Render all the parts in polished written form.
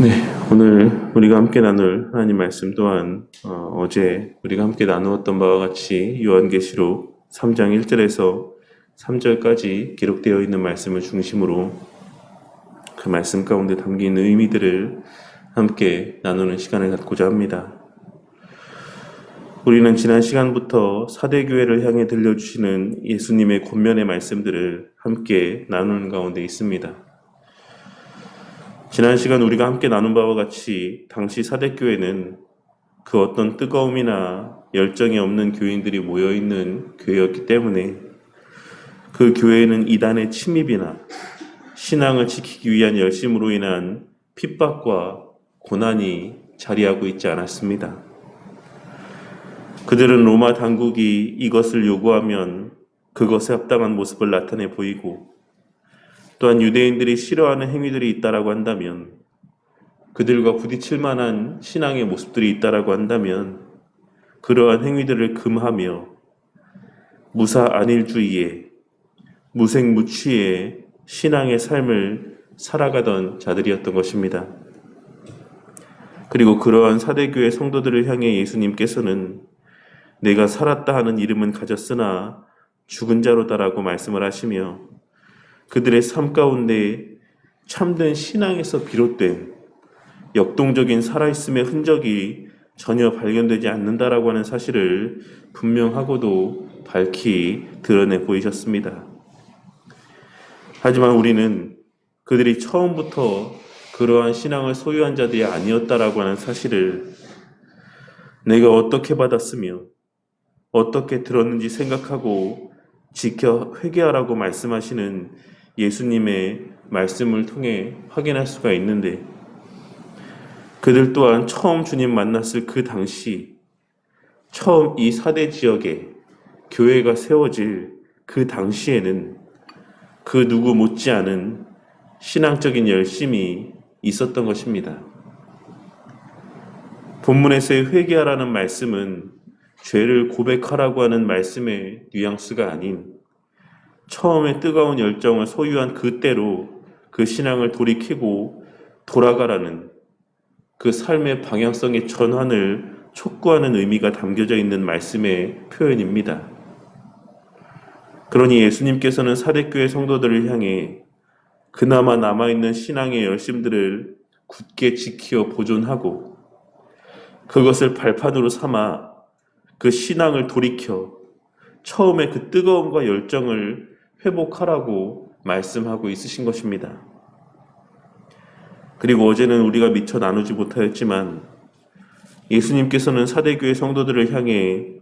네, 오늘 우리가 함께 나눌 하나님 말씀 또한 어제 우리가 함께 나누었던 바와 같이 요한계시록 3장 1절에서 3절까지 기록되어 있는 말씀을 중심으로 그 말씀 가운데 담긴 의미들을 함께 나누는 시간을 갖고자 합니다. 우리는 지난 시간부터 사대교회를 향해 들려주시는 예수님의 권면의 말씀들을 함께 나누는 가운데 있습니다. 지난 시간 우리가 함께 나눈 바와 같이 당시 사대교회는 그 어떤 뜨거움이나 열정이 없는 교인들이 모여있는 교회였기 때문에 그 교회에는 이단의 침입이나 신앙을 지키기 위한 열심으로 인한 핍박과 고난이 자리하고 있지 않았습니다. 그들은 로마 당국이 이것을 요구하면 그것에 합당한 모습을 나타내 보이고 또한 유대인들이 싫어하는 행위들이 있다라고 한다면 그들과 부딪힐 만한 신앙의 모습들이 있다라고 한다면 그러한 행위들을 금하며 무사 안일주의에 무색무취의 신앙의 삶을 살아가던 자들이었던 것입니다. 그리고 그러한 사대교회 성도들을 향해 예수님께서는 내가 살았다 하는 이름은 가졌으나 죽은 자로다라고 말씀을 하시며 그들의 삶 가운데 참된 신앙에서 비롯된 역동적인 살아있음의 흔적이 전혀 발견되지 않는다라고 하는 사실을 분명하고도 밝히 드러내 보이셨습니다. 하지만 우리는 그들이 처음부터 그러한 신앙을 소유한 자들이 아니었다라고 하는 사실을 내가 어떻게 받았으며 어떻게 들었는지 생각하고 지켜 회개하라고 말씀하시는 예수님의 말씀을 통해 확인할 수가 있는데 그들 또한 처음 주님 만났을 그 당시 처음 이 사대 지역에 교회가 세워질 그 당시에는 그 누구 못지않은 신앙적인 열심이 있었던 것입니다. 본문에서의 회개하라는 말씀은 죄를 고백하라고 하는 말씀의 뉘앙스가 아닌 처음에 뜨거운 열정을 소유한 그때로 그 신앙을 돌이키고 돌아가라는 그 삶의 방향성의 전환을 촉구하는 의미가 담겨져 있는 말씀의 표현입니다. 그러니 예수님께서는 사대교회 성도들을 향해 그나마 남아있는 신앙의 열심들을 굳게 지키어 보존하고 그것을 발판으로 삼아 그 신앙을 돌이켜 처음에 그 뜨거움과 열정을 회복하라고 말씀하고 있으신 것입니다. 그리고 어제는 우리가 미처 나누지 못하였지만 예수님께서는 사대교회 성도들을 향해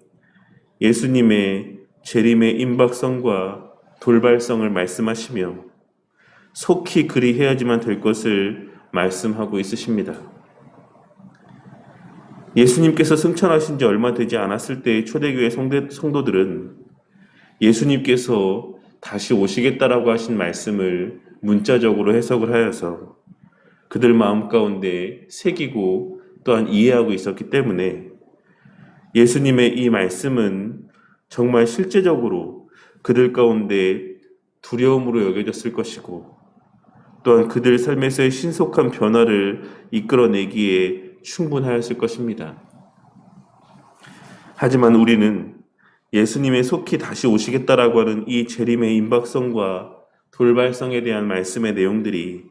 예수님의 재림의 임박성과 돌발성을 말씀하시며 속히 그리해야지만 될 것을 말씀하고 있으십니다. 예수님께서 승천하신 지 얼마 되지 않았을 때의 초대교회 성도들은 예수님께서 다시 오시겠다라고 하신 말씀을 문자적으로 해석을 하여서 그들 마음 가운데 새기고 또한 이해하고 있었기 때문에 예수님의 이 말씀은 정말 실제적으로 그들 가운데 두려움으로 여겨졌을 것이고 또한 그들 삶에서의 신속한 변화를 이끌어내기에 충분하였을 것입니다. 하지만 우리는 예수님의 속히 다시 오시겠다라고 하는 이 재림의 임박성과 돌발성에 대한 말씀의 내용들이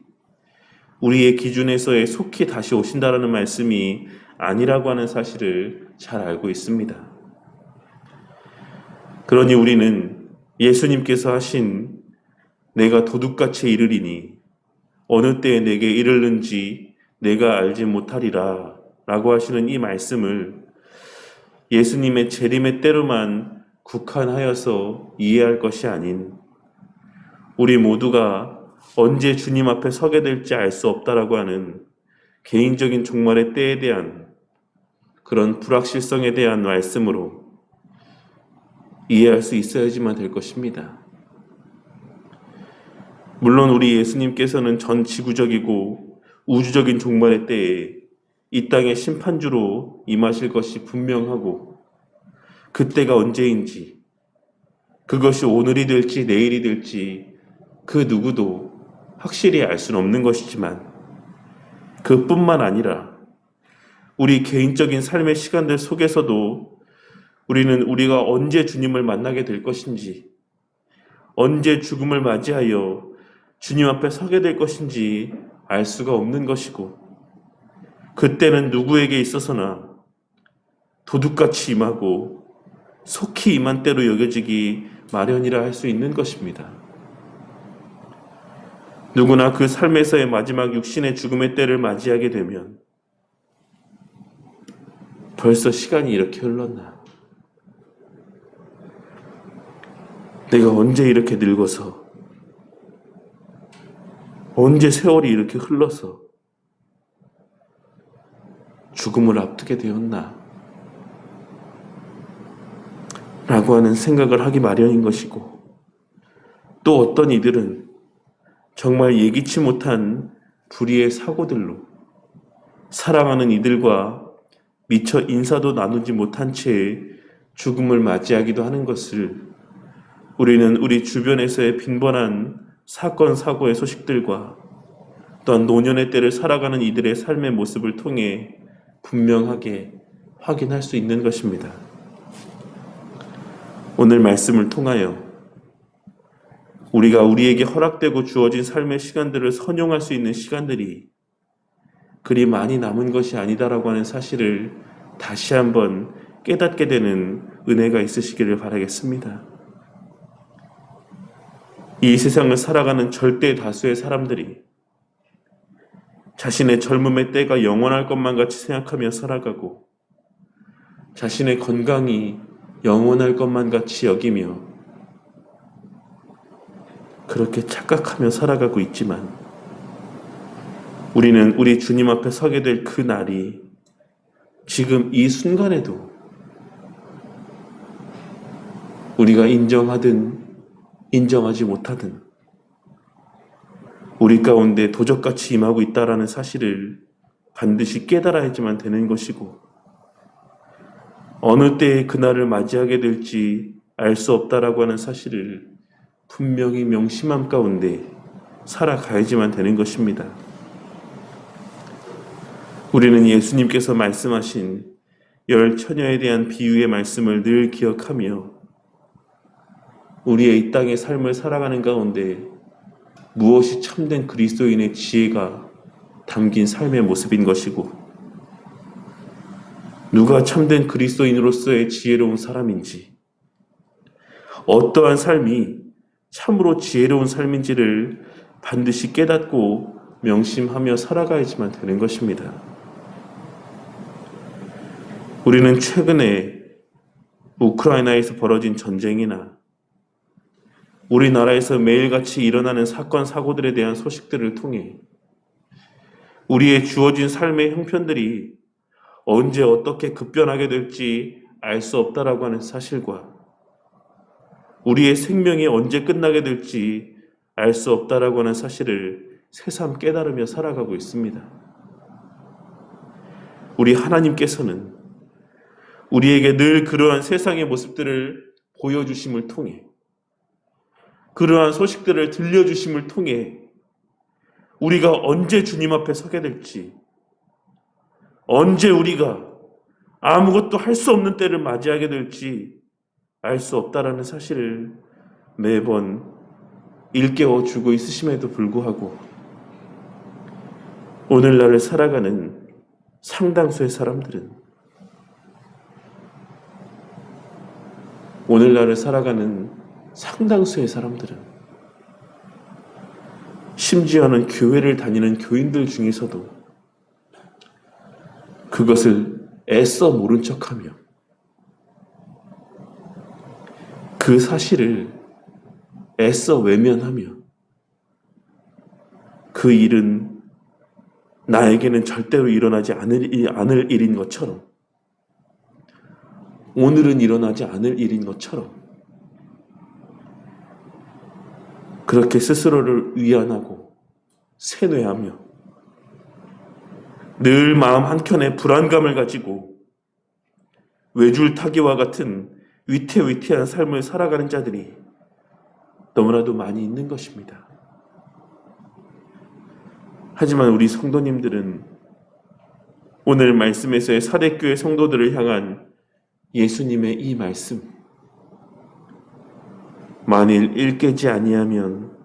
우리의 기준에서의 속히 다시 오신다라는 말씀이 아니라고 하는 사실을 잘 알고 있습니다. 그러니 우리는 예수님께서 하신 내가 도둑같이 이르리니 어느 때에 내게 이르는지 내가 알지 못하리라 라고 하시는 이 말씀을 예수님의 재림의 때로만 국한하여서 이해할 것이 아닌 우리 모두가 언제 주님 앞에 서게 될지 알 수 없다라고 하는 개인적인 종말의 때에 대한 그런 불확실성에 대한 말씀으로 이해할 수 있어야지만 될 것입니다. 물론 우리 예수님께서는 전 지구적이고 우주적인 종말의 때에 이 땅의 심판주로 임하실 것이 분명하고 그때가 언제인지 그것이 오늘이 될지 내일이 될지 그 누구도 확실히 알 수는 없는 것이지만 그뿐만 아니라 우리 개인적인 삶의 시간들 속에서도 우리는 우리가 언제 주님을 만나게 될 것인지, 언제 죽음을 맞이하여 주님 앞에 서게 될 것인지 알 수가 없는 것이고, 그때는 누구에게 있어서나 도둑같이 임하고 속히 임한 때로 여겨지기 마련이라 할 수 있는 것입니다. 누구나 그 삶에서의 마지막 육신의 죽음의 때를 맞이하게 되면 벌써 시간이 이렇게 흘렀나? 내가 언제 이렇게 늙어서, 언제 세월이 이렇게 흘러서 죽음을 앞두게 되었나? 라고 하는 생각을 하기 마련인 것이고, 또 어떤 이들은 정말 예기치 못한 불의의 사고들로 사랑하는 이들과 미처 인사도 나누지 못한 채 죽음을 맞이하기도 하는 것을 우리는 우리 주변에서의 빈번한 사건, 사고의 소식들과 또한 노년의 때를 살아가는 이들의 삶의 모습을 통해 분명하게 확인할 수 있는 것입니다. 오늘 말씀을 통하여 우리가 우리에게 허락되고 주어진 삶의 시간들을 선용할 수 있는 시간들이 그리 많이 남은 것이 아니다라고 하는 사실을 다시 한번 깨닫게 되는 은혜가 있으시기를 바라겠습니다. 이 세상을 살아가는 절대 다수의 사람들이 자신의 젊음의 때가 영원할 것만 같이 생각하며 살아가고, 자신의 건강이 영원할 것만 같이 여기며 그렇게 착각하며 살아가고 있지만, 우리는 우리 주님 앞에 서게 될 그 날이 지금 이 순간에도 우리가 인정하든 인정하지 못하든 우리 가운데 도적같이 임하고 있다라는 사실을 반드시 깨달아야지만 되는 것이고, 어느 때에 그날을 맞이하게 될지 알 수 없다라고 하는 사실을 분명히 명심함 가운데 살아가야지만 되는 것입니다. 우리는 예수님께서 말씀하신 열 처녀에 대한 비유의 말씀을 늘 기억하며 우리의 이 땅의 삶을 살아가는 가운데 무엇이 참된 그리스도인의 지혜가 담긴 삶의 모습인 것이고, 누가 참된 그리스도인으로서의 지혜로운 사람인지, 어떠한 삶이 참으로 지혜로운 삶인지를 반드시 깨닫고 명심하며 살아가야지만 되는 것입니다. 우리는 최근에 우크라이나에서 벌어진 전쟁이나 우리나라에서 매일같이 일어나는 사건, 사고들에 대한 소식들을 통해 우리의 주어진 삶의 형편들이 언제 어떻게 급변하게 될지 알 수 없다라고 하는 사실과 우리의 생명이 언제 끝나게 될지 알 수 없다라고 하는 사실을 새삼 깨달으며 살아가고 있습니다. 우리 하나님께서는 우리에게 늘 그러한 세상의 모습들을 보여주심을 통해, 그러한 소식들을 들려주심을 통해 우리가 언제 주님 앞에 서게 될지, 언제 우리가 아무것도 할 수 없는 때를 맞이하게 될지 알 수 없다라는 사실을 매번 일깨워 주고 있으심에도 불구하고 오늘날을 살아가는 상당수의 사람들은, 오늘날을 살아가는 상당수의 사람들은, 심지어는 교회를 다니는 교인들 중에서도 그것을 애써 모른 척하며 그 사실을 애써 외면하며 그 일은 나에게는 절대로 일어나지 않을 일인 것처럼, 오늘은 일어나지 않을 일인 것처럼 그렇게 스스로를 위안하고 세뇌하며 늘 마음 한켠에 불안감을 가지고 외줄타기와 같은 위태위태한 삶을 살아가는 자들이 너무나도 많이 있는 것입니다. 하지만 우리 성도님들은 오늘 말씀에서의 사대교회 성도들을 향한 예수님의 이 말씀, 만일 일깨지 아니하면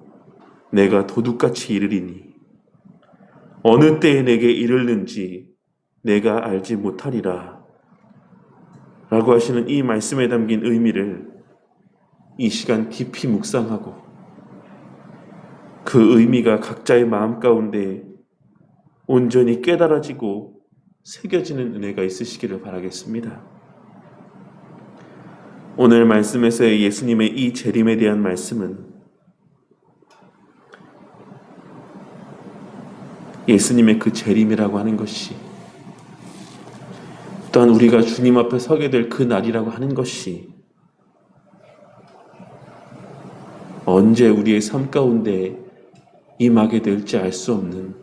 내가 도둑같이 이르리니 어느 때에 내게 이르는지 내가 알지 못하리라 라고 하시는 이 말씀에 담긴 의미를 이 시간 깊이 묵상하고 그 의미가 각자의 마음 가운데 온전히 깨달아지고 새겨지는 은혜가 있으시기를 바라겠습니다. 오늘 말씀에서의 예수님의 이 재림에 대한 말씀은 예수님의 그 재림이라고 하는 것이, 또한 우리가 주님 앞에 서게 될 그 날이라고 하는 것이 언제 우리의 삶 가운데 임하게 될지 알 수 없는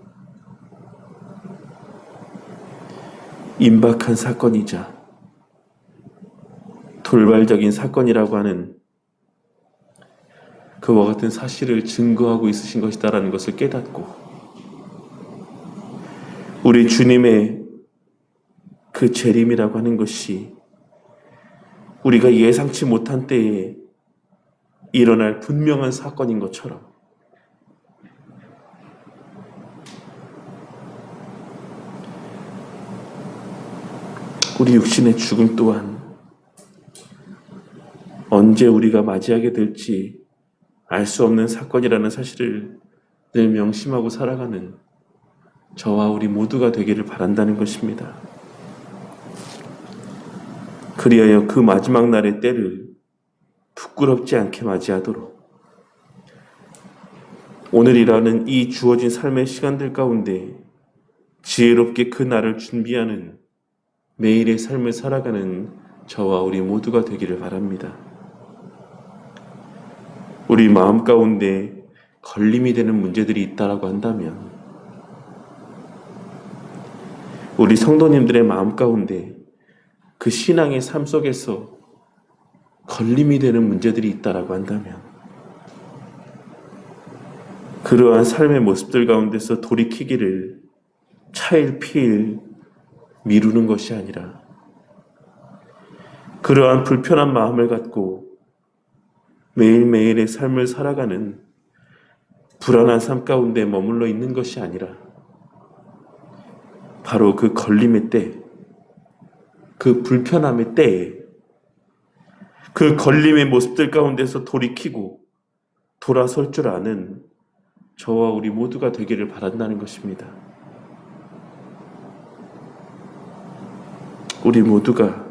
임박한 사건이자 돌발적인 사건이라고 하는 그와 같은 사실을 증거하고 있으신 것이다라는 것을 깨닫고, 우리 주님의 그 재림이라고 하는 것이 우리가 예상치 못한 때에 일어날 분명한 사건인 것처럼 우리 육신의 죽음 또한 언제 우리가 맞이하게 될지 알 수 없는 사건이라는 사실을 늘 명심하고 살아가는 저와 우리 모두가 되기를 바란다는 것입니다. 그리하여 그 마지막 날의 때를 부끄럽지 않게 맞이하도록 오늘이라는 이 주어진 삶의 시간들 가운데 지혜롭게 그 날을 준비하는 매일의 삶을 살아가는 저와 우리 모두가 되기를 바랍니다. 우리 마음 가운데 걸림이 되는 문제들이 있다라고 한다면, 우리 성도님들의 마음 가운데 그 신앙의 삶 속에서 걸림이 되는 문제들이 있다라고 한다면, 그러한 삶의 모습들 가운데서 돌이키기를 차일피일 미루는 것이 아니라 그러한 불편한 마음을 갖고 매일매일의 삶을 살아가는 불안한 삶 가운데 머물러 있는 것이 아니라 바로 그 걸림의 때, 그 불편함의 때에 그 걸림의 모습들 가운데서 돌이키고 돌아설 줄 아는 저와 우리 모두가 되기를 바란다는 것입니다. 우리 모두가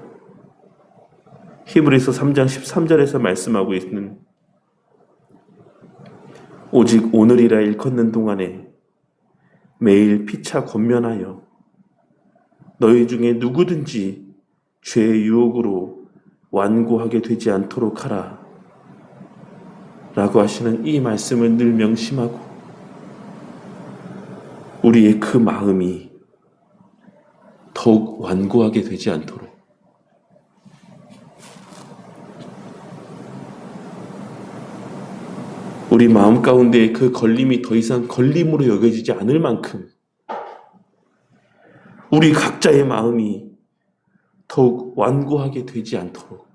히브리서 3장 13절에서 말씀하고 있는 오직 오늘이라 일컫는 동안에 매일 피차 권면하여 너희 중에 누구든지 죄의 유혹으로 완고하게 되지 않도록 하라 라고 하시는 이 말씀을 늘 명심하고 우리의 그 마음이 더욱 완고하게 되지 않도록 우리 마음 가운데 그 걸림이 더 이상 걸림으로 여겨지지 않을 만큼 우리 각자의 마음이 더욱 완고하게 되지 않도록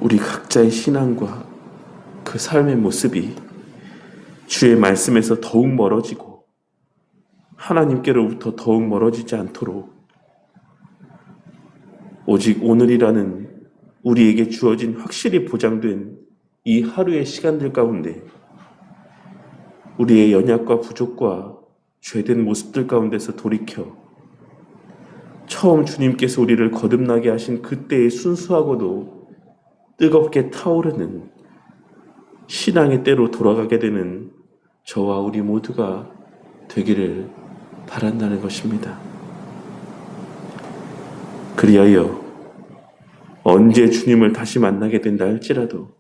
우리 각자의 신앙과 그 삶의 모습이 주의 말씀에서 더욱 멀어지고 하나님께로부터 더욱 멀어지지 않도록 오직 오늘이라는 우리에게 주어진 확실히 보장된 이 하루의 시간들 가운데 우리의 연약과 부족과 죄된 모습들 가운데서 돌이켜 처음 주님께서 우리를 거듭나게 하신 그때의 순수하고도 뜨겁게 타오르는 신앙의 때로 돌아가게 되는 저와 우리 모두가 되기를 바란다는 것입니다. 그리하여 언제 주님을 다시 만나게 된다 할지라도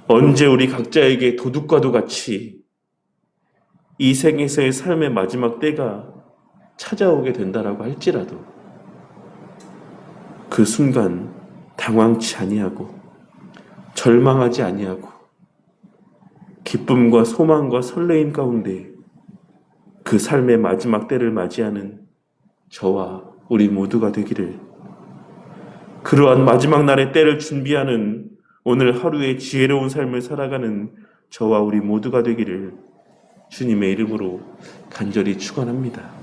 언제 우리 각자에게 도둑과도 같이 이 생에서의 삶의 마지막 때가 찾아오게 된다라고 할지라도 그 순간 당황치 아니하고 절망하지 아니하고 기쁨과 소망과 설레임 가운데 그 삶의 마지막 때를 맞이하는 저와 우리 모두가 되기를, 그러한 마지막 날의 때를 준비하는 오늘 하루의 지혜로운 삶을 살아가는 저와 우리 모두가 되기를 주님의 이름으로 간절히 축원합니다.